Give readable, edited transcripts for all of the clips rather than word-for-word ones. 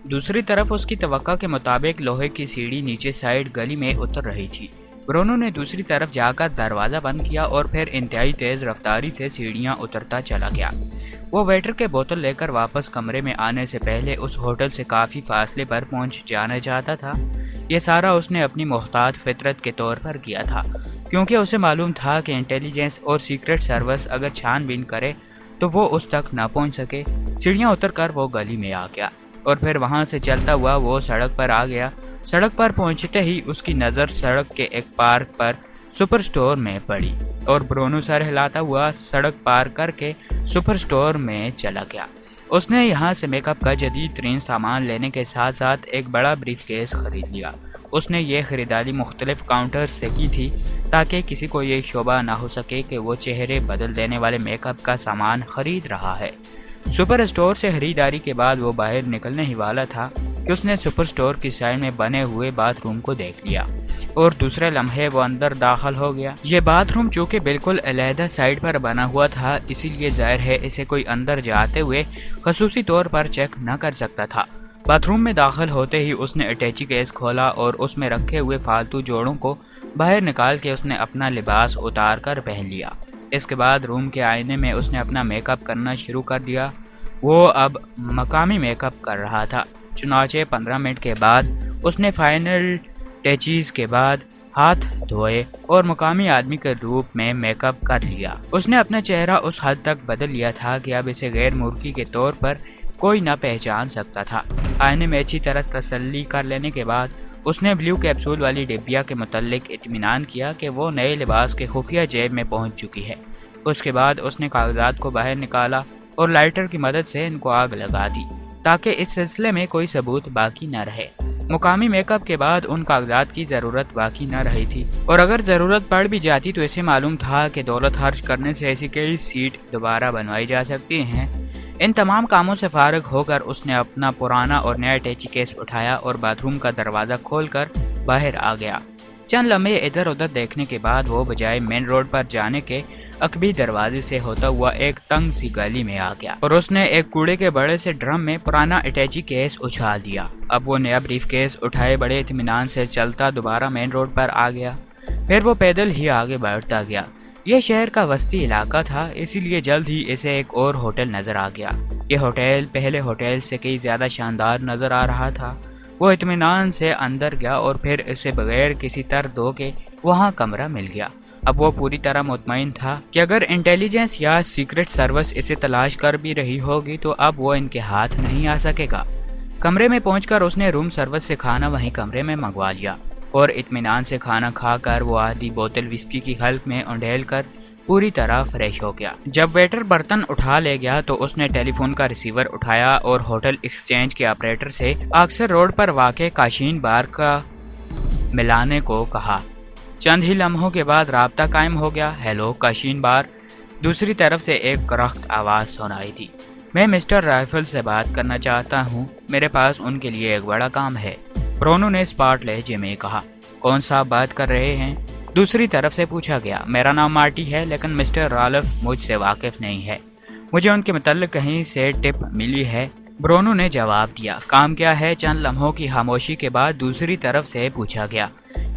दूसरी तरफ उसकी तवक्का के मुताबिक लोहे की सीढ़ी नीचे साइड गली में उतर रही थी। ब्रूनो ने दूसरी तरफ जाकर दरवाज़ा बंद किया और फिर इंतहाई तेज़ रफ्तारी से सीढ़ियाँ उतरता चला गया। वो वेटर के बोतल लेकर वापस कमरे में आने से पहले उस होटल से काफ़ी फासले पर पहुंच जाना चाहता था। ये सारा उसने अपनी मोहतात फितरत के तौर पर किया था, क्योंकि उसे मालूम था कि इंटेलिजेंस और सीक्रेट सर्विस अगर छानबीन करे तो वो उस तक ना पहुंच सके। सीढ़ियाँ उतर कर वो गली में आ गया और फिर वहाँ से चलता हुआ वो सड़क पर आ गया। सड़क पर पहुंचते ही उसकी नज़र सड़क के एक पार्क पर सुपर स्टोर में पड़ी और ब्रूनो सर हिलाता हुआ सड़क पार करके सुपर स्टोर में चला गया। उसने यहाँ से मेकअप का जदीद तरीन सामान लेने के साथ साथ एक बड़ा ब्रीफ केस खरीद लिया। उसने ये ख़रीदारी मुख्तलिफ काउंटर से की थी ताकि किसी को ये शोबा ना हो सके कि वो चेहरे बदल देने वाले मेकअप का सामान खरीद रहा है। सुपर स्टोर से खरीदारी के बाद वो बाहर निकलने ही वाला था कि उसने सुपर स्टोर की साइड में बने हुए बाथरूम को देख लिया और दूसरे लम्हे वो अंदर दाखिल हो गया। ये बाथरूम चूँकि बिल्कुल अलहदा साइड पर बना हुआ था, इसीलिए जाहिर है इसे कोई अंदर जाते हुए खसूसी तौर पर चेक न कर सकता था। बाथरूम में दाखिल होते ही उसने अटैची केस खोला और उसमें रखे हुए फालतू जोड़ों को बाहर निकाल के उसने अपना लिबास उतार कर पहन लिया। इसके बाद रूम के आईने में उसने अपना मेकअप करना शुरू कर दिया। वो अब मकामी मेकअप कर रहा था। चुनाचे 15 मिनट के बाद उसने फाइनल टचीज के बाद हाथ धोए और मकामी आदमी के रूप में मेकअप कर लिया। उसने अपना चेहरा उस हद तक बदल लिया था कि अब इसे गैर मुर्गी के तौर पर कोई न पहचान सकता था। आईने में अच्छी तरह तसल्ली कर लेने के बाद उसने ब्लू कैप्सूल वाली डिब्बिया के मुतल्लिक इत्मीनान किया कि वो नए लिबास के खुफिया जेब में पहुंच चुकी है। उसके बाद उसने कागजात को बाहर निकाला और लाइटर की मदद से इनको आग लगा दी ताकि इस सिलसिले में कोई सबूत बाकी न रहे। मुकामी मेकअप के बाद उन कागजात की ज़रूरत बाकी न रही थी और अगर ज़रूरत पड़ भी जाती तो इसे मालूम था कि दौलत खर्च करने से ऐसी कई सीट दोबारा बनवाई जा सकती हैं। इन तमाम कामों से फारिग होकर उसने अपना पुराना और नया अटैची केस उठाया और बाथरूम का दरवाज़ा खोलकर बाहर आ गया। चंद लम्हे इधर उधर देखने के बाद वो बजाय मेन रोड पर जाने के अकबी दरवाजे से होता हुआ एक तंग सी गली में आ गया और उसने एक कूड़े के बड़े से ड्रम में पुराना अटैची केस उछाल दिया। अब वो नया ब्रीफ केस उठाए बड़े इत्मीनान से चलता दोबारा मेन रोड पर आ गया। फिर वो पैदल ही आगे बढ़ता गया। यह शहर का वस्ती इलाका था, इसीलिए जल्द ही इसे एक और होटल नजर आ गया। यह होटल पहले होटल से कई ज्यादा शानदार नजर आ रहा था। वो इत्मीनान से अंदर गया और फिर इसे बगैर किसी तरदो के वहाँ कमरा मिल गया। अब वो पूरी तरह मुतमईन था कि अगर इंटेलिजेंस या सीक्रेट सर्विस इसे तलाश कर भी रही होगी तो अब वो इनके हाथ नहीं आ सकेगा। कमरे में पहुंचकर उसने रूम सर्विस से खाना वहीं कमरे में मंगवा लिया और इत्मीनान से खाना खाकर वो आधी बोतल विस्की की हल्क में उंडेल कर पूरी तरह फ्रेश हो गया। जब वेटर बर्तन उठा ले गया तो उसने टेलीफोन का रिसीवर उठाया और होटल एक्सचेंज के ऑपरेटर से अक्सर रोड पर वाक़े काशीन बार का मिलाने को कहा। चंद ही लम्हों के बाद राब्ता कायम हो गया। हेलो काशीन बार। दूसरी तरफ से एक करख्त आवाज़ सुनाई थी। मैं मिस्टर राइफल से बात करना चाहता हूँ, मेरे पास उनके लिए एक बड़ा काम है। ब्रूनो ने स्पार्ट लहजे में कहा। कौन सा बात कर रहे हैं? दूसरी तरफ से पूछा गया। मेरा नाम मार्टी है, लेकिन मिस्टर राल्फ मुझसे वाकिफ नहीं है। मुझे उनके मुतल्लिक कहीं से टिप मिली है। ब्रूनो ने जवाब दिया। काम क्या है? चंद लम्हों की खामोशी के बाद दूसरी तरफ से पूछा गया।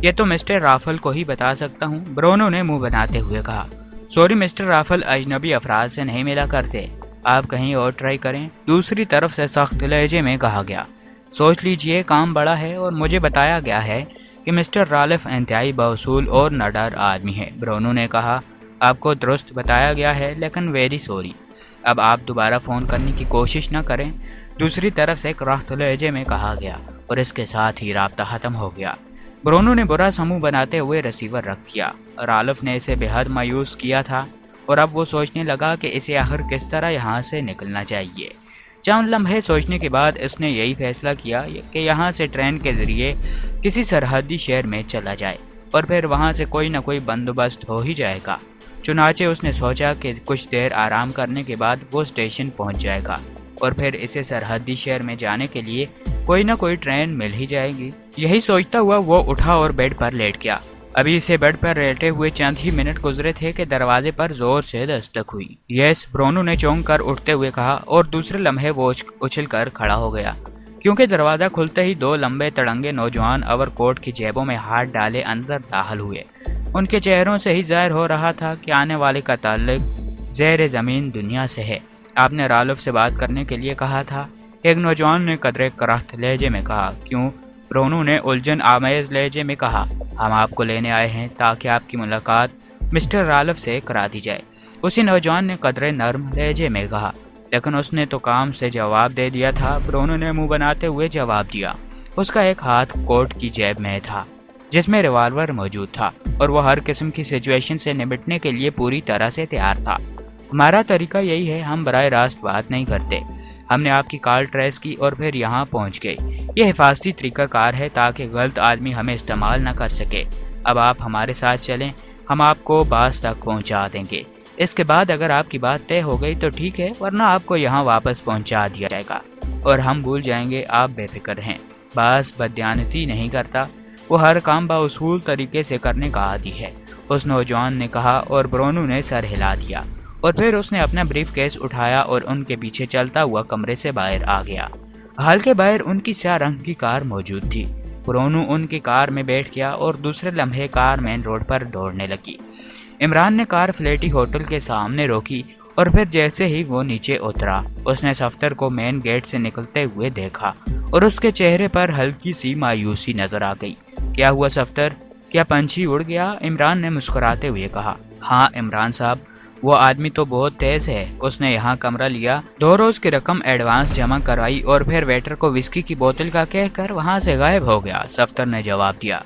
ये तो मिस्टर राफल को ही बता सकता हूँ, ब्रूनो ने मुंह बनाते हुए कहा। सॉरी मिस्टर राफल अजनबी अफराद से नहीं मिला करते, आप कहीं और ट्राई करें। दूसरी तरफ से सख्त लहजे में कहा गया। सोच लीजिए, काम बड़ा है और मुझे बताया गया है कि मिस्टर राल्फ इंतहाई बाउसूल और नडर आदमी है। ब्रूनो ने कहा। आपको दुरुस्त बताया गया है, लेकिन वेरी सॉरी, अब आप दोबारा फ़ोन करने की कोशिश न करें। दूसरी तरफ से करख्त लहजे में कहा गया और इसके साथ ही राब्ता ख़त्म हो गया। ब्रूनो ने बुरा समूह बनाते हुए रिसीवर रख दिया। राल्फ ने इसे बेहद मायूस किया था और अब वो सोचने लगा कि इसे आखिर किस तरह यहाँ से निकलना चाहिए। चंद लम्हे सोचने के बाद इसने यही फैसला किया कि यहाँ से ट्रेन के ज़रिए किसी सरहदी शहर में चला जाए और फिर वहाँ से कोई न कोई बंदोबस्त हो ही जाएगा। चुनाचे उसने सोचा कि कुछ देर आराम करने के बाद वो स्टेशन पहुँच जाएगा और फिर इसे सरहदी शहर में जाने के लिए कोई न कोई ट्रेन मिल ही जाएगी। यही सोचता हुआ वो उठा और बेड पर लेट गया। अभी इसे बेड पर लेटे हुए चंद ही मिनट गुजरे थे कि दरवाजे पर जोर से दस्तक हुई। यस, ब्रूनो ने चौंक कर उठते हुए कहा और दूसरे लम्हे वो उछल कर खड़ा हो गया क्योंकि दरवाज़ा खुलते ही दो लंबे तड़ंगे नौजवान ओवर कोट की जेबों में हाथ डाले अंदर दाखिल हुए। उनके चेहरों से ही जाहिर हो रहा था कि आने वाले का ताल्लुक ज़ेर ज़मीन दुनिया से है। आपने रालफ से बात करने के लिए कहा था, एक नौजवान ने कदरे कराहत लहजे में कहा। क्यों? ब्रोनू ने उलझन आमेज लहजे में कहा। हम आपको लेने आए हैं ताकि आपकी मुलाकात मिस्टर रालफ से करा दी जाए। उसी नौजवान ने कदरे नर्म लहजे में कहा। लेकिन उसने तो काम से जवाब दे दिया था। ब्रोनू ने मुंह बनाते हुए जवाब दिया। उसका एक हाथ कोट की जेब में था जिसमें रिवॉल्वर मौजूद था और वो हर किस्म की सिचुएशन से निपटने के लिए पूरी तरह से तैयार था। हमारा तरीका यही है, हम बराह रास्त बात नहीं करते। हमने आपकी कार ट्रेस की और फिर यहाँ पहुँच गए। ये हिफाजती तरीक़ाकार है ताकि गलत आदमी हमें इस्तेमाल न कर सके। अब आप हमारे साथ चलें, हम आपको बास तक पहुँचा देंगे। इसके बाद अगर आपकी बात तय हो गई तो ठीक है, वरना आपको यहाँ वापस पहुँचा दिया जाएगा और हम भूल जाएंगे। आप बेफिक्र रहें। बास बदयानती नहीं करता, वो हर काम बाउसूल तरीके से करने का आदी है, उस नौजवान ने कहा और ब्रोनू ने सर हिला दिया और फिर उसने अपना ब्रीफ केस उठाया और उनके पीछे चलता हुआ कमरे से बाहर आ गया। हाल के बाहर उनकी स्याह रंग की कार मौजूद थी। ब्रोनू उनकी कार में बैठ गया और दूसरे लम्हे कार मेन रोड पर दौड़ने लगी। इमरान ने कार फ्लेटी होटल के सामने रोकी और फिर जैसे ही वो नीचे उतरा उसने सफ्तर को मेन गेट से निकलते हुए देखा और उसके चेहरे पर हल्की सी मायूसी नजर आ गई। क्या हुआ सफ्तर, क्या पंछी उड़ गया? इमरान ने मुस्कुराते हुए कहा। हाँ इमरान साहब, वो आदमी तो बहुत तेज है। उसने यहाँ कमरा लिया, 2 रोज की रकम एडवांस जमा करवाई और फिर वेटर को विस्की की बोतल का कहकर वहाँ से गायब हो गया। सफ्तर ने जवाब दिया।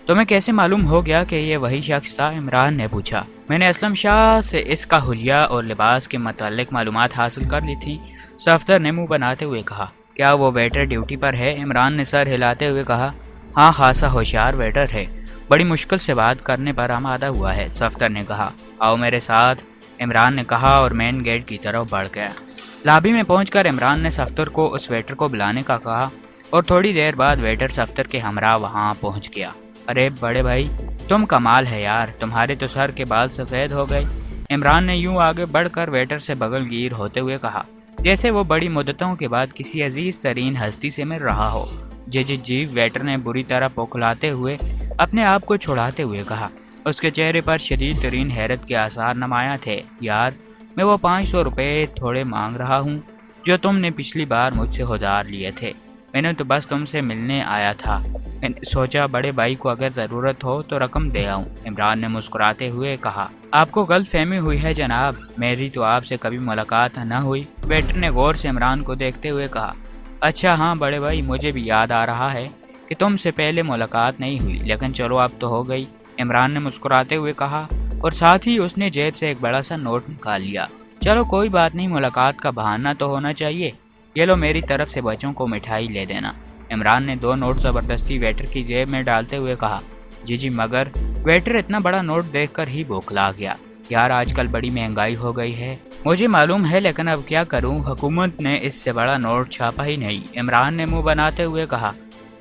तुम्हें कैसे मालूम हो गया कि ये वही शख्स था? इमरान ने पूछा। मैंने असलम शाह से इसका हुलिया और लिबास के मुतालिक मालूमात हासिल कर ली थी, सफ्तर ने मुंह बनाते हुए कहा। क्या वो वेटर ड्यूटी पर है? इमरान ने सर हिलाते हुए कहा। हाँ, खासा होशियार वेटर है, बड़ी मुश्किल से बात करने पर आमादा हुआ है, सफ्तर ने कहा। आओ मेरे साथ, इमरान ने कहा और मेन गेट की तरफ बढ़ गया। लॉबी में पहुंचकर इमरान ने सफ्तर को उस वेटर को बुलाने का कहा और थोड़ी देर बाद वेटर सफ्तर के हमरा वहां पहुंच गया। अरे बड़े भाई, तुम कमाल है यार, तुम्हारे तो सर के बाल सफ़ेद हो गए। इमरान ने यूं आगे बढ़कर वेटर से बगलगीर होते हुए कहा जैसे वो बड़ी मुद्दतों के बाद किसी अजीज तरीन हस्ती से मिल रहा हो। जी, वेटर ने बुरी तरह पोखलाते हुए अपने आप को छुड़ाते हुए कहा। उसके चेहरे पर शदीद तरीन हैरत के आसार नमाया थे। यार, मैं वो 500 रुपये थोड़े मांग रहा हूँ जो तुमने पिछली बार मुझसे उधार लिए थे। मैंने तो बस तुमसे मिलने आया था। मैंने सोचा बड़े भाई को अगर ज़रूरत हो तो रकम दे आऊँ। इमरान ने मुस्कुराते हुए कहा। आपको गलतफहमी हुई है जनाब, मेरी तो आपसे कभी मुलाकात न हुई। वेटर ने गौर से इमरान को देखते हुए कहा। अच्छा हाँ बड़े भाई, मुझे भी याद आ रहा है कि तुमसे पहले मुलाकात नहीं हुई, लेकिन चलो अब तो हो गई, इमरान ने मुस्कुराते हुए कहा और साथ ही उसने जेब से एक बड़ा सा नोट निकाल लिया। चलो कोई बात नहीं, मुलाकात का बहाना तो होना चाहिए। ये लो, मेरी तरफ से बच्चों को मिठाई ले देना। इमरान ने 2 नोट ज़बरदस्ती वेटर की जेब में डालते हुए कहा। जी, मगर वेटर इतना बड़ा नोट देखकर ही बौखला गया। यार, आजकल बड़ी महंगाई हो गई है, मुझे मालूम है, लेकिन अब क्या करूं, हुकूमत ने इससे बड़ा नोट छापा ही नहीं। इमरान ने मुंह बनाते हुए कहा।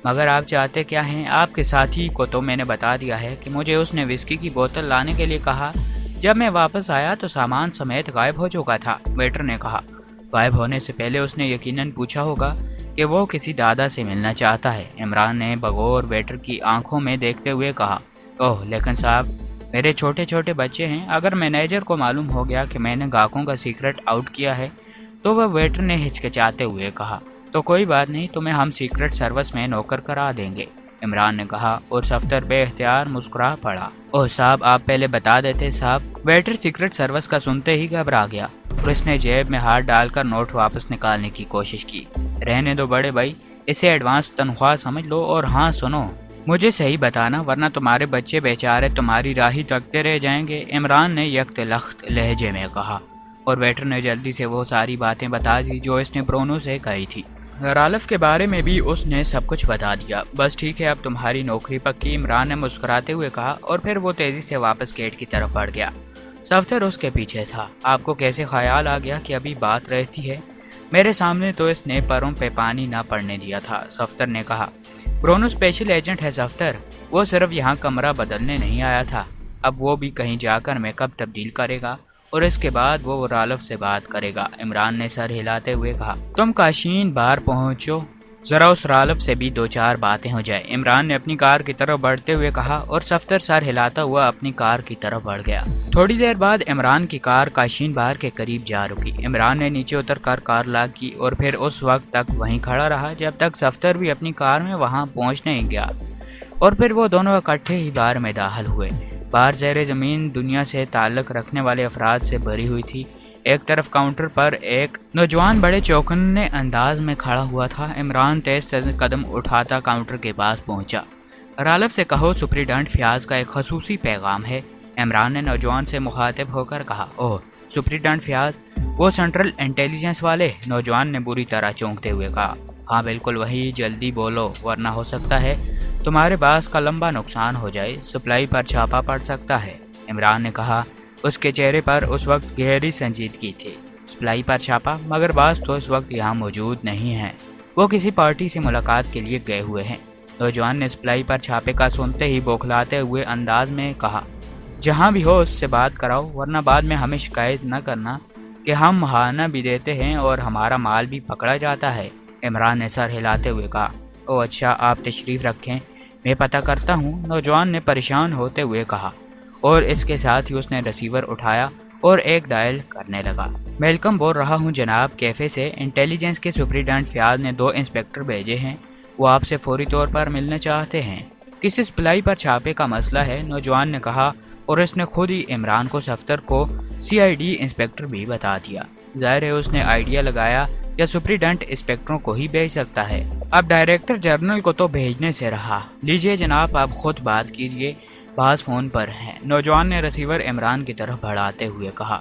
मगर आप चाहते क्या हैं? आपके साथी को तो मैंने बता दिया है कि मुझे उसने विस्की की बोतल लाने के लिए कहा। जब मैं वापस आया तो सामान समेत गायब हो चुका था, वेटर ने कहा। गायब होने से पहले उसने यकीनन पूछा होगा कि वो किसी दादा से मिलना चाहता है, इमरान ने बगौर वेटर की आंखों में देखते हुए कहा। ओह लेकिन साहब, मेरे छोटे छोटे बच्चे हैं, अगर मैनेजर को मालूम हो गया कि मैंने गाहकों का सीक्रेट आउट किया है तो वह, वेटर ने हिचकिचाते हुए कहा। तो कोई बात नहीं, तुम्हें हम सीक्रेट सर्विस में नौकर करा देंगे, इमरान ने कहा और सफ्तर बेख्तियार मुस्कुरा पड़ा। ओह साहब, आप पहले बता देते साहब। वेटर सीक्रेट सर्विस का सुनते ही घबरा गया और उसने जेब में हाथ डालकर नोट वापस निकालने की कोशिश की। रहने दो बड़े भाई, इसे एडवांस तनख्वाह समझ लो। और हाँ सुनो, मुझे सही बताना वरना तुम्हारे बच्चे बेचारे तुम्हारी राही तकते रह जाएंगे, इमरान ने यकतलख्त लहजे में कहा और वेटर ने जल्दी से वो सारी बातें बता दी जो इसने ब्रोनू से कही थी। रालफ के बारे में भी उसने सब कुछ बता दिया। बस ठीक है, अब तुम्हारी नौकरी पक्की, इमरान ने मुस्कुराते हुए कहा और फिर वो तेजी से वापस गेट की तरफ बढ़ गया। सफ्तर उसके पीछे था। आपको कैसे ख्याल आ गया कि अभी बात रहती है? मेरे सामने तो इसने पैरों पे पानी ना पड़ने दिया था, सफ्तर ने कहा। ब्रोनू स्पेशल एजेंट है सफ्तर, वो सिर्फ यहाँ कमरा बदलने नहीं आया था, अब वो भी कहीं जाकर मेकअप तब्दील करेगा और इसके बाद वो रालफ से बात करेगा, इमरान ने सर हिलाते हुए कहा। तुम काशीन बार पहुंचो, ذرا اس رالف سے بھی دو چار باتیں ہو جائے، عمران نے اپنی کار کی طرف بڑھتے ہوئے کہا اور صفدر سر ہلاتا ہوا اپنی کار کی طرف بڑھ گیا۔ تھوڑی دیر بعد عمران کی کار کاشین بار کے قریب جا رکی۔ عمران نے نیچے اتر کر کار لاک کی اور پھر اس وقت تک وہیں کھڑا رہا جب تک صفدر بھی اپنی کار میں وہاں پہنچ نہیں گیا، اور پھر وہ دونوں اکٹھے ہی بار میں داخل ہوئے۔ بار زیر زمین دنیا سے تعلق رکھنے والے افراد سے بھری ہوئی تھی۔ ایک طرف کاؤنٹر پر ایک نوجوان بڑے چوکنے انداز میں کھڑا ہوا تھا۔ عمران تیز تیز قدم اٹھاتا کاؤنٹر کے پاس پہنچا۔ رالف سے کہو سپرنٹنڈنٹ فیاض کا ایک خصوصی پیغام ہے، عمران نے نوجوان سے مخاطب ہو کر کہا۔ اوہ سپرنٹنڈنٹ فیاض، وہ سینٹرل انٹیلیجنس والے؟ نوجوان نے بری طرح چونکتے ہوئے کہا۔ ہاں بالکل وہی، جلدی بولو ورنہ ہو سکتا ہے تمہارے باس کا لمبا نقصان ہو جائے، سپلائی پر چھاپا پڑ سکتا ہے، عمران نے کہا۔ اس کے چہرے پر اس وقت گہری سنجیدگی تھی۔ سپلائی پر چھاپا؟ مگر باس تو اس وقت یہاں موجود نہیں ہیں، وہ کسی پارٹی سے ملاقات کے لیے گئے ہوئے ہیں، نوجوان نے سپلائی پر چھاپے کا سنتے ہی بوکھلاتے ہوئے انداز میں کہا۔ جہاں بھی ہو اس سے بات کراؤ ورنہ بعد میں ہمیں شکایت نہ کرنا کہ ہم مہانہ بھی دیتے ہیں اور ہمارا مال بھی پکڑا جاتا ہے، عمران نے سر ہلاتے ہوئے کہا۔ او اچھا، آپ تشریف رکھیں، میں پتہ کرتا ہوں، نوجوان نے پریشان ہوتے ہوئے کہا، اور اس کے ساتھ ہی اس نے ریسیور اٹھایا اور ایک ڈائل کرنے لگا۔ میلکم بول رہا ہوں جناب، کیفے سے انٹیلیجنس کے سپرنٹنڈنٹ فیاض نے 2 انسپکٹر بھیجے ہیں، وہ آپ سے فوری طور پر ملنا چاہتے ہیں۔ کسی سپلائی پر چھاپے کا مسئلہ ہے، نوجوان نے کہا، اور اس نے خود ہی عمران کو صفدر کو CID انسپکٹر بھی بتا دیا۔ ظاہر ہے اس نے آئیڈیا لگایا یا سپرنٹنڈنٹ انسپکٹروں کو ہی بھیج سکتا ہے، اب ڈائریکٹر جنرل کو تو بھیجنے سے رہا۔ لیجئے جناب، آپ خود بات کیجئے، باز فون پر ہیں، نوجوان نے ریسیور عمران کی طرف بڑھاتے ہوئے کہا۔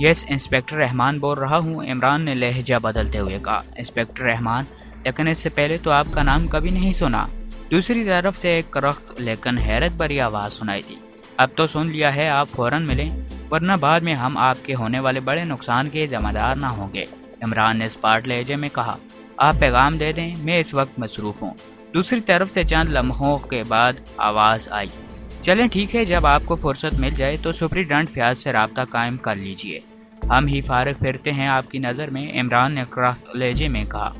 یس، انسپکٹر رحمان بول رہا ہوں، عمران نے لہجہ بدلتے ہوئے کہا۔ انسپکٹر رحمان، لیکن اس سے پہلے تو آپ کا نام کبھی نہیں سنا۔ دوسری طرف سے ایک کرخت لیکن حیرت بھری آواز سنائی دی۔ اب تو سن لیا ہے، آپ فوراً ملیں ورنہ بعد میں ہم آپ کے ہونے والے بڑے نقصان کے ذمہ دار نہ ہوں گے، عمران نے اسپاٹ لہجے میں کہا۔ آپ پیغام دے دیں، میں اس وقت مصروف ہوں۔ دوسری طرف سے چند لمحوں کے بعد آواز آئی۔ چلیں ٹھیک ہے، جب آپ کو فرصت مل جائے تو سپرنٹنڈنٹ فیاض سے رابطہ قائم کر لیجئے، ہم ہی فارغ پھرتے ہیں آپ کی نظر میں، عمران نے کرخت لہجے میں کہا۔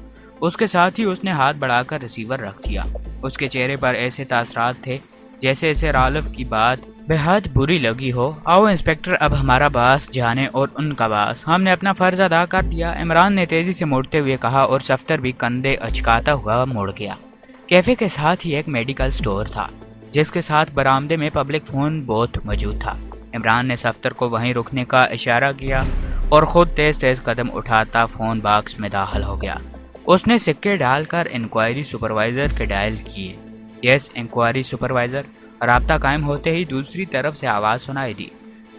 اس کے ساتھ ہی اس نے ہاتھ بڑھا کر ریسیور رکھ دیا۔ اس کے چہرے پر ایسے تاثرات تھے جیسے اسے رالف کی بات بے حد بری لگی ہو۔ آؤ انسپکٹر، اب ہمارا باس جانے اور ان کا باس، ہم نے اپنا فرض ادا کر دیا، عمران نے تیزی سے مڑتے ہوئے کہا، اور صفدر بھی کندھے اچکاتا ہوا مڑ گیا۔ کیفے کے ساتھ ہی ایک میڈیکل سٹور تھا جس کے ساتھ برآمدے میں پبلک فون بوتھ موجود تھا۔ عمران نے صفدر کو وہیں رکنے کا اشارہ کیا اور خود تیز تیز قدم اٹھاتا فون باکس میں داخل ہو گیا۔ اس نے سکے ڈال کر انکوائری سپروائزر کے ڈائل کیے۔ یس انکوائری سپروائزر، رابطہ قائم ہوتے ہی دوسری طرف سے آواز سنائی دی۔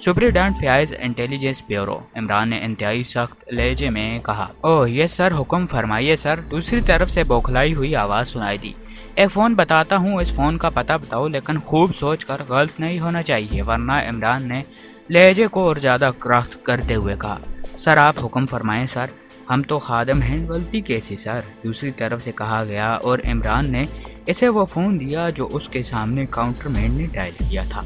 Superintendent Fayyaz intelligence bureau, Imran نے انتہائی سخت لہجے میں کہا۔ اوہ یس سر، حکم فرمائیے سر، دوسری طرف سے بوکھلائی ہوئی آواز سنائی دی۔ ایک فون بتاتا ہوں، اس فون کا پتہ بتاؤ، لیکن خوب سوچ کر، غلط نہیں ہونا چاہیے ورنہ، عمران نے لہجے کو اور زیادہ کرخت کرتے ہوئے کہا۔ سر آپ حکم فرمائیں سر، ہم تو خادم ہیں، غلطی کیسی سر، دوسری طرف سے کہا گیا، اور عمران نے اسے وہ فون دیا جو اس کے سامنے کاؤنٹر مین نے ڈائل کیا تھا۔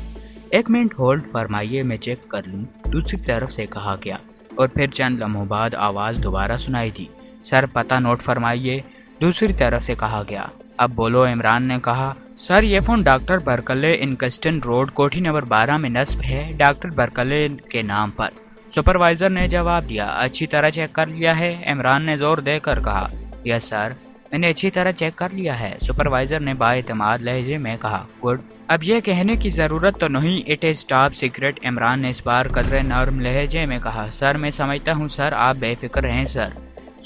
1 منٹ ہولڈ فرمائیے، میں چیک کر لوں، دوسری طرف سے کہا گیا، اور پھر چند لمحوں بعد آواز دوبارہ سنائی دی۔ سر پتہ نوٹ فرمائیے، دوسری طرف سے کہا گیا۔ اب بولو، عمران نے کہا۔ سر یہ فون ڈاکٹر برکلے انکسٹن روڈ کوٹھی نمبر 12 میں نصب ہے، ڈاکٹر برکلے کے نام پر، سپروائزر نے جواب دیا۔ اچھی طرح چیک کر لیا ہے، عمران نے زور دے کر کہا۔ یس سر، میں نے اچھی طرح چیک کر لیا ہے، سپروائزر نے بااعتماد لہجے میں کہا۔ گڈ، اب یہ کہنے کی ضرورت تو نہیں، it is top secret, Imran نے اس بار قدرے نرم لہجے میں کہا۔ سر میں سمجھتا ہوں سر، آپ بے فکر رہیں سر،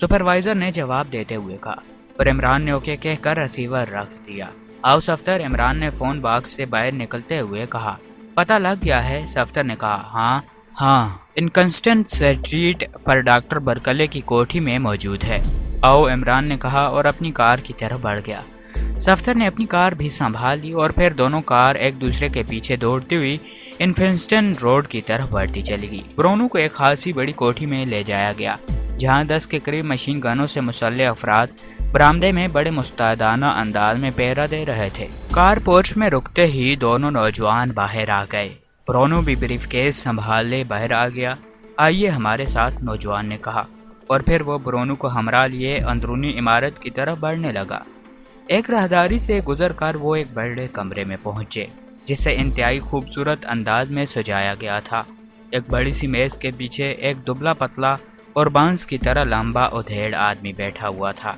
سپروائزر نے جواب دیتے ہوئے کہا، اور عمران نے اوکے کہہ کر ریسیور رکھ دیا۔ آؤ صفدر، عمران نے فون باکس سے باہر نکلتے ہوئے کہا۔ پتہ لگ گیا ہے، صفدر نے کہا۔ ہاں انکنسٹنٹ اسٹریٹ پر ڈاکٹر برکلے کی کوٹھی میں موجود ہے۔ آؤ، عمران نے کہا اور اپنی کار کی طرف بڑھ گیا۔ صفدر نے اپنی کار بھی سنبھال لی اور پھر دونوں کار ایک دوسرے کے پیچھے دوڑتی ہوئی انفنسٹن روڈ کی طرف بڑھتی چلی گئی۔ برونو کو ایک خاصی بڑی کوٹھی میں لے جایا گیا جہاں 10 کے قریب مشین گنوں سے مسلح افراد برآمدے میں بڑے مستعدانہ انداز میں پہرا دے رہے تھے۔ کار پورچ میں رکتے ہی دونوں نوجوان باہر آ گئے۔ برونو بھی بریف کیس سنبھال لے باہر آ گیا۔ آئیے ہمارے ساتھ، نوجوان نے کہا۔ और फिर वो ब्रोनू को हमरा लिए अंदरूनी इमारत की तरफ बढ़ने लगा। एक राहदारी से गुजर कर वो एक बड़े कमरे में पहुंचे जिसे इंतहाई खूबसूरत अंदाज में सजाया गया था। एक बड़ी सी मेज के पीछे एक दुबला पतला और बांस की तरह लंबा उधेड़ आदमी बैठा हुआ था।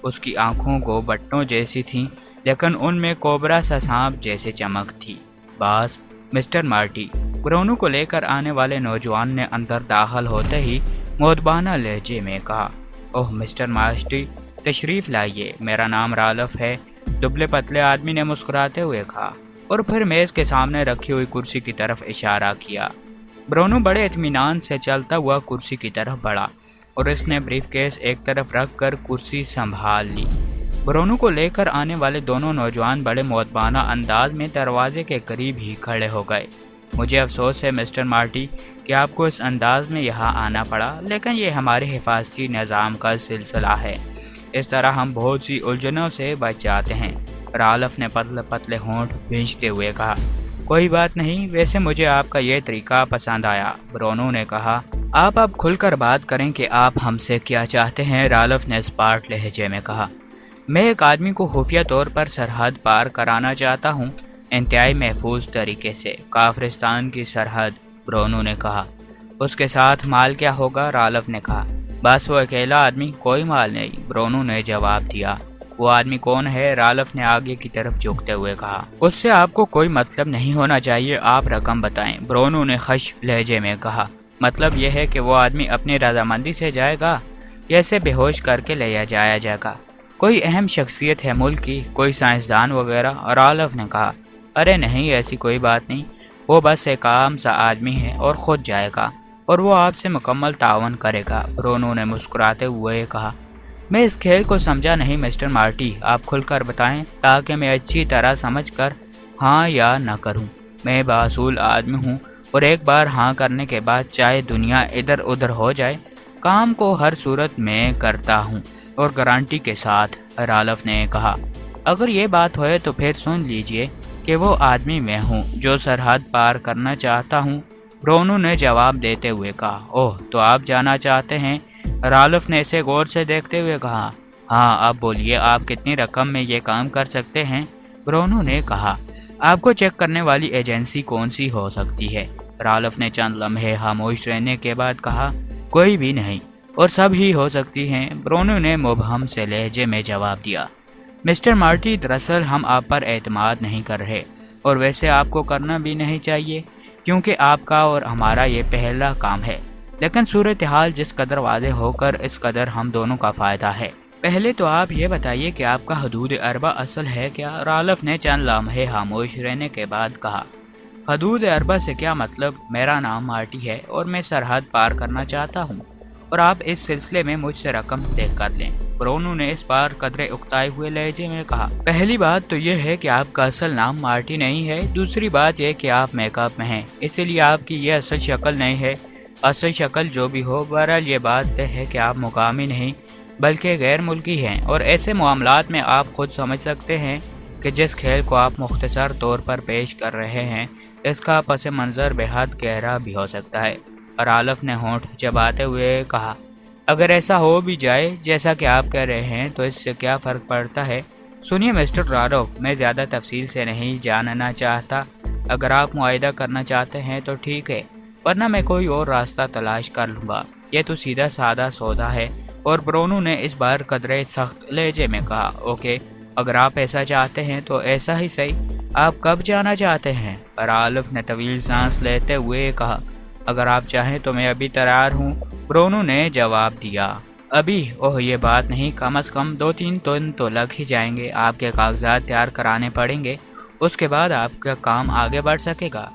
उसकी आंखों को बट्टों जैसी थीं, लेकिन उनमें कोबरा सा सांप जैसे चमक थी। बास, मिस्टर मार्टी, ब्रोनू को लेकर आने वाले नौजवान ने अंदर दाखिल होते ही मोदबाना लहजे में कहा, ओह मिस्टर मार्टी, तशरीफ लाइए, मेरा नाम रालफ है। दुबले पतले आदमी ने मुस्कुराते हुए कहा और फिर मेज के सामने रखी हुई कुर्सी की तरफ इशारा किया। ब्रोनू बड़े इत्मीनान से चलता हुआ कुर्सी की तरफ बढ़ा और इसने ब्रीफकेस एक तरफ रख कर कुर्सी संभाल ली। ब्रोनू को लेकर आने वाले दोनों नौजवान बड़े मोदबाना अंदाज में दरवाजे के करीब ही खड़े हो गए। मुझे अफसोस है मिस्टर मार्टी कि आपको इस अंदाज में यहाँ आना पड़ा, लेकिन ये हमारे हिफाजती निज़ाम का सिलसिला है। इस तरह हम बहुत सी उलझनों से बच जाते हैं। रालफ ने पतले पतले होंठ भींचते हुए कहा, कोई बात नहीं, वैसे मुझे आपका ये तरीका पसंद आया। ब्रोनू ने कहा, आप अब खुलकर बात करें कि आप हमसे क्या चाहते हैं। रालफ ने स्पार्ट लहजे में कहा, मैं एक आदमी को खुफिया तौर पर सरहद पार कराना चाहता हूँ, इंतहाई महफूज तरीके से, काफरिस्तान की सरहद। ब्रोनू ने कहा, उसके साथ माल क्या होगा? रालफ ने कहा, बस वो अकेला आदमी, कोई माल नहीं। ब्रोनू ने जवाब दिया। वो आदमी कौन है? रालफ ने आगे की तरफ झुकते हुए कहा, उससे आपको कोई मतलब नहीं होना चाहिए, आप रकम बताएं। ब्रोनू ने खश लहजे में कहा, मतलब यह है कि वो आदमी अपनी रजामंदी से जाएगा या इसे बेहोश करके ले जाया जाएगा? कोई अहम शख्सियत है मुल्क की, कोई साइंसदान वगैरह? रालफ ने कहा, अरे नहीं, ऐसी कोई बात नहीं, वो बस एक आम सा आदमी है और खुद जाएगा और वो आपसे मुकम्मल तावन करेगा। ब्रोनू ने मुस्कुराते हुए कहा, मैं इस खेल को समझा नहीं मिस्टर मार्टी, आप खुलकर बताएं ताकि मैं अच्छी तरह समझकर हाँ या ना करूं। मैं बासूल आदमी हूं और एक बार हाँ करने के बाद चाहे दुनिया इधर उधर हो जाए, काम को हर सूरत में करता हूं और गारंटी के साथ। रालफ ने कहा, अगर ये बात होए तो फिर सुन लीजिए कि वो आदमी मैं हूँ जो सरहद पार करना चाहता हूँ। ब्रोनू ने जवाब देते हुए कहा, ओह तो आप जाना चाहते हैं? रालफ ने इसे गौर से देखते हुए कहा, हाँ अब बोलिए, आप कितनी रकम में ये काम कर सकते हैं? ब्रोनू ने कहा, आपको चेक करने वाली एजेंसी कौन सी हो सकती है? रालफ ने चंद लम्हे खामोश रहने के बाद कहा, कोई भी नहीं, और सब ही हो सकती हैं। ब्रोनू ने मुबहम से लहजे में जवाब दिया, मिस्टर मार्टी, दरअसल हम आप पर एतमाद नहीं कर रहे और वैसे आपको करना भी नहीं चाहिए क्योंकि आपका और हमारा ये पहला काम है, लेकिन सूरत हाल जिस कदर वाज़ेह होकर इस कदर हम दोनों का फ़ायदा है। पहले तो आप ये बताइए कि आपका हदूद अरबा असल है क्या? रालफ ने चंद लम्हे खामोश रहने के बाद कहा, हदूद अरबा से क्या मतलब? मेरा नाम मार्टी है और मैं सरहद पार करना चाहता हूँ और आप इस सिलसिले में मुझसे रकम तय कर लें। ब्रोनू ने इस बार कदरे उकताए हुए लहजे में कहा, पहली बात तो यह है कि आपका असल नाम मार्टी नहीं है, दूसरी बात यह कि आप मेकअप में हैं, इसीलिए आपकी ये असल शक्ल नहीं है। असल शक्ल जो भी हो, बहरहाल ये बात तय है कि आप मुकामी नहीं बल्कि गैर मुल्की हैं और ऐसे मामलात में आप खुद समझ सकते हैं कि जिस खेल को आप मुख्तसर तौर पर पेश कर रहे हैं इसका पस मंज़र बेहद गहरा भी हो सकता है। रालफ ने होंठ चबाते हुए कहा, अगर ऐसा हो भी जाए जैसा कि आप कह रहे हैं तो इससे क्या फ़र्क पड़ता है? सुनिए मिस्टर रालफ, मैं ज़्यादा तफसील से नहीं जानना चाहता। अगर आप मुआहिदा करना चाहते हैं तो ठीक है, वरना मैं कोई और रास्ता तलाश कर लूँगा। यह तो सीधा सादा सौदा है। और ब्रोनू ने इस बार कदरे सख्त लहजे में कहा, ओके, अगर आप ऐसा चाहते हैं तो ऐसा ही सही। आप कब जाना चाहते हैं? रालफ ने तवील सांस लेते हुए कहा, अगर आप चाहें तो मैं अभी तैयार हूँ। ब्रोनू ने जवाब दिया, अभी? ओह ये बात नहीं, कम से कम 2-3 दिन तो लग ही जाएंगे। आपके कागजात तैयार कराने पड़ेंगे, उसके बाद आपका काम आगे बढ़ सकेगा।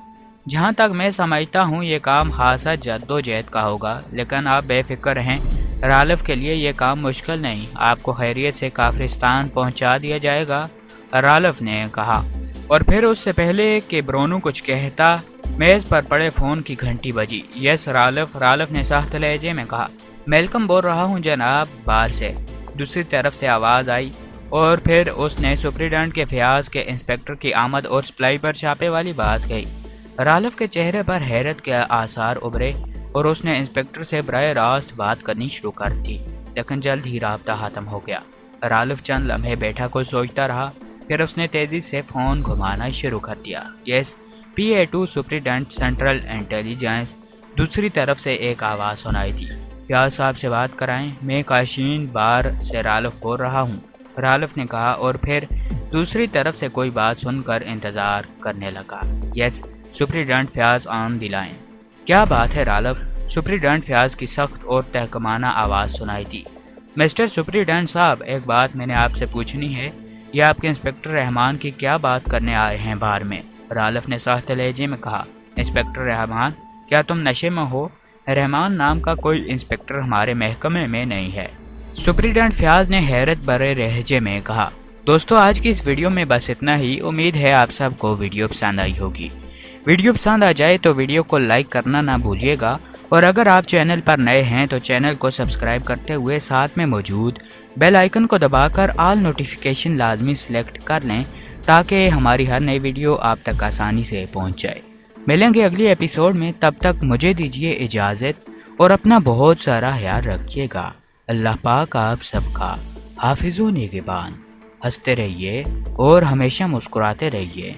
जहाँ तक मैं समझता हूँ ये काम खासा जद्दोजहद का होगा, लेकिन आप बेफिक्र रहें, रालफ के लिए ये काम मुश्किल नहीं, आपको खैरियत से काफरिस्तान पहुँचा दिया जाएगा। रालफ ने कहा। और फिर उससे पहले कि ब्रोनू कुछ कहता, मेज़ पर पड़े फ़ोन की घंटी बजी। यस रालफ ने सख्त लहजे में कहा, मेलकम बोल रहा हूँ जनाब, बाहर से। दूसरी तरफ से आवाज़ आई और फिर उसने सुप्रीडेंट के फयाज के इंस्पेक्टर की आमद और सप्लाई पर छापे वाली बात कही। रालफ के चेहरे पर हैरत के आसार उभरे اور اس نے انسپیکٹر سے براہ راست بات کرنی شروع کر دی، لیکن جلد ہی رابطہ ختم ہو گیا۔ رالف چند لمحے بیٹھا کو سوچتا رہا، پھر اس نے تیزی سے فون گھمانا شروع کر دیا۔ یس، PA2 سپرنٹینڈنٹ سینٹرل انٹیلیجنس۔ دوسری طرف سے ایک آواز سنائی دی، فیاض صاحب سے بات کرائیں، میں کاشین بار سے رالف بول رہا ہوں، رالف نے کہا، اور پھر دوسری طرف سے کوئی بات سن کر انتظار کرنے لگا۔ یس، سپرنٹینڈنٹ فیاض آن دی لائن۔ کیا بات ہے رالف؟ سپرنٹینڈنٹ فیاض کی سخت اور تحکمانہ آواز سنائی دی۔ مسٹر سپرنٹینڈنٹ صاحب، ایک بات میں نے آپ سے پوچھنی ہے، یہ آپ کے انسپیکٹر رحمان کی کیا بات کرنے آئے ہیں بار میں؟ رالف نے سخت لہجے میں کہا۔ انسپیکٹر رحمان؟ کیا تم نشے میں ہو؟ رحمان نام کا کوئی انسپیکٹر ہمارے محکمے میں نہیں ہے، سپرنٹینڈنٹ فیاض نے حیرت بھرے لہجے میں کہا۔ دوستو، آج کی اس ویڈیو میں بس اتنا ہی۔ امید ہے آپ سب کو ویڈیو پسند آئی ہوگی۔ ویڈیو پسند آ جائے تو ویڈیو کو لائک کرنا نہ بھولیے گا، اور اگر آپ چینل پر نئے ہیں تو چینل کو سبسکرائب کرتے ہوئے ساتھ میں موجود بیل آئیکن کو دبا کر آل نوٹیفیکیشن لازمی سلیکٹ کر لیں تاکہ ہماری ہر نئی ویڈیو آپ تک آسانی سے پہنچ جائے۔ ملیں گے اگلی ایپیسوڈ میں، تب تک مجھے دیجیے اجازت اور اپنا بہت سارا خیال رکھیے گا۔ اللہ پاک آپ سب کا حافظ و نگہبان۔ ہنستے رہیے اور ہمیشہ مسکراتے رہیے۔